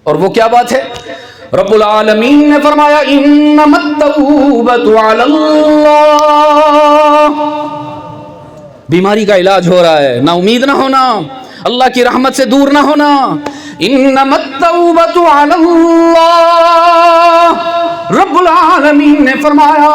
اور وہ کیا بات ہے؟ رب العالمین نے فرمایا انما التوبۃ علی اللہ. بیماری کا علاج ہو رہا ہے، نا امید نہ ہونا، اللہ کی رحمت سے دور نہ ہونا. انما التوبۃ علی اللہ. رب العالمین نے فرمایا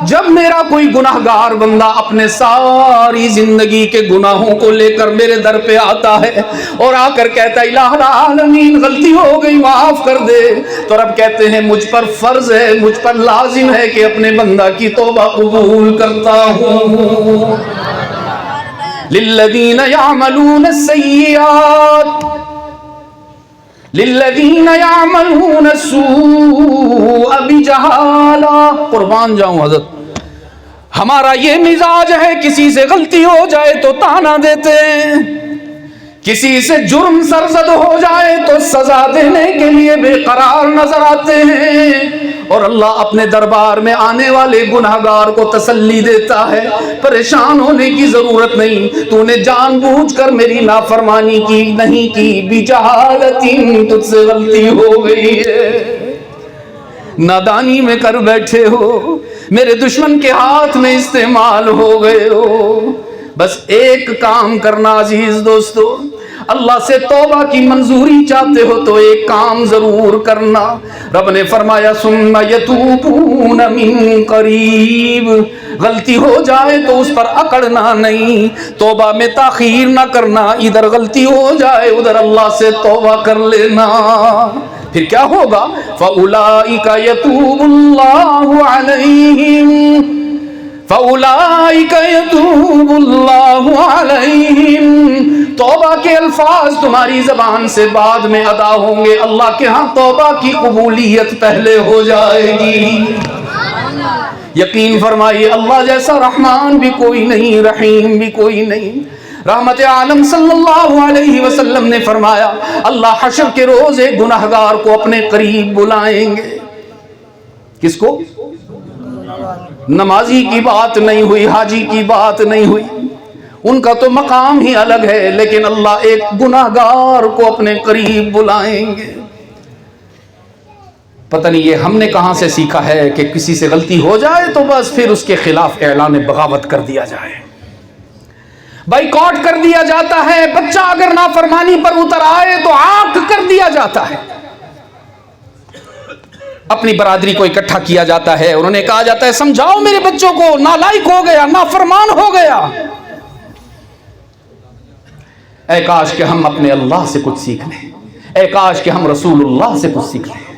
جب میرا کوئی گناہگار بندہ اپنے ساری زندگی کے گناہوں کو لے کر میرے در پہ آتا ہے اور آ کر کہتا ہے الہ العالمین غلطی ہو گئی معاف کر دے، تو رب کہتے ہیں مجھ پر فرض ہے، مجھ پر لازم ہے کہ اپنے بندہ کی توبہ قبول کرتا ہوں. للذین یعملون السیئات للذین یعملون السوء بجہالہ. قربان جاؤں حضرت، ہمارا یہ مزاج ہے کسی سے غلطی ہو جائے تو طعنہ دیتے ہیں، کسی سے جرم سرزد ہو جائے تو سزا دینے کے لیے بے قرار نظر آتے ہیں. اور اللہ اپنے دربار میں آنے والے گناہگار کو تسلی دیتا ہے پریشان ہونے کی ضرورت نہیں، تو نے جان بوجھ کر میری نافرمانی کی نہیں کی، بجہالت تجھ سے غلطی ہو گئی ہے، نادانی میں کر بیٹھے ہو، میرے دشمن کے ہاتھ میں استعمال ہو گئے ہو. بس ایک کام کرنا عزیز دوستو، اللہ سے توبہ کی منظوری چاہتے ہو تو ایک کام ضرور کرنا. رب نے فرمایا ثم یتوبون من قریب. غلطی ہو جائے تو اس پر اکڑنا نہیں، توبہ میں تاخیر نہ کرنا، ادھر غلطی ہو جائے ادھر اللہ سے توبہ کر لینا. پھر کیا ہوگا؟ فَأُولَئِكَ يَتُوبُ اللَّهُ عَلَيْهِمْ فَأُولَئِكَ يَتُوبُ اللَّهُ عَلَيْهِمْ. توبہ کے الفاظ تمہاری زبان سے بعد میں ادا ہوں گے، اللہ کے ہاں توبہ کی قبولیت پہلے ہو جائے گی. یقین فرمائیے اللہ جیسا رحمان بھی کوئی نہیں، رحیم بھی کوئی نہیں. رحمت عالم صلی اللہ علیہ وسلم نے فرمایا اللہ حشر کے روز ایک گناہگار کو اپنے قریب بلائیں گے. کس کو؟ نمازی کی بات نہیں ہوئی، حاجی کی بات نہیں ہوئی، ان کا تو مقام ہی الگ ہے، لیکن اللہ ایک گناہگار کو اپنے قریب بلائیں گے. پتہ نہیں یہ ہم نے کہاں سے سیکھا ہے کہ کسی سے غلطی ہو جائے تو بس پھر اس کے خلاف اعلان بغاوت کر دیا جائے، بائیکاٹ کر دیا جاتا ہے، بچہ اگر نافرمانی پر اتر آئے تو آنکھ کر دیا جاتا ہے. اپنی برادری کو اکٹھا کیا جاتا ہے، انہوں نے کہا جاتا ہے سمجھاؤ میرے بچوں کو، نالائق ہو گیا، نافرمان ہو گیا. اے کاش کہ ہم اپنے اللہ سے کچھ سیکھ لیں، اے کاش کہ ہم رسول اللہ سے کچھ سیکھ لیں.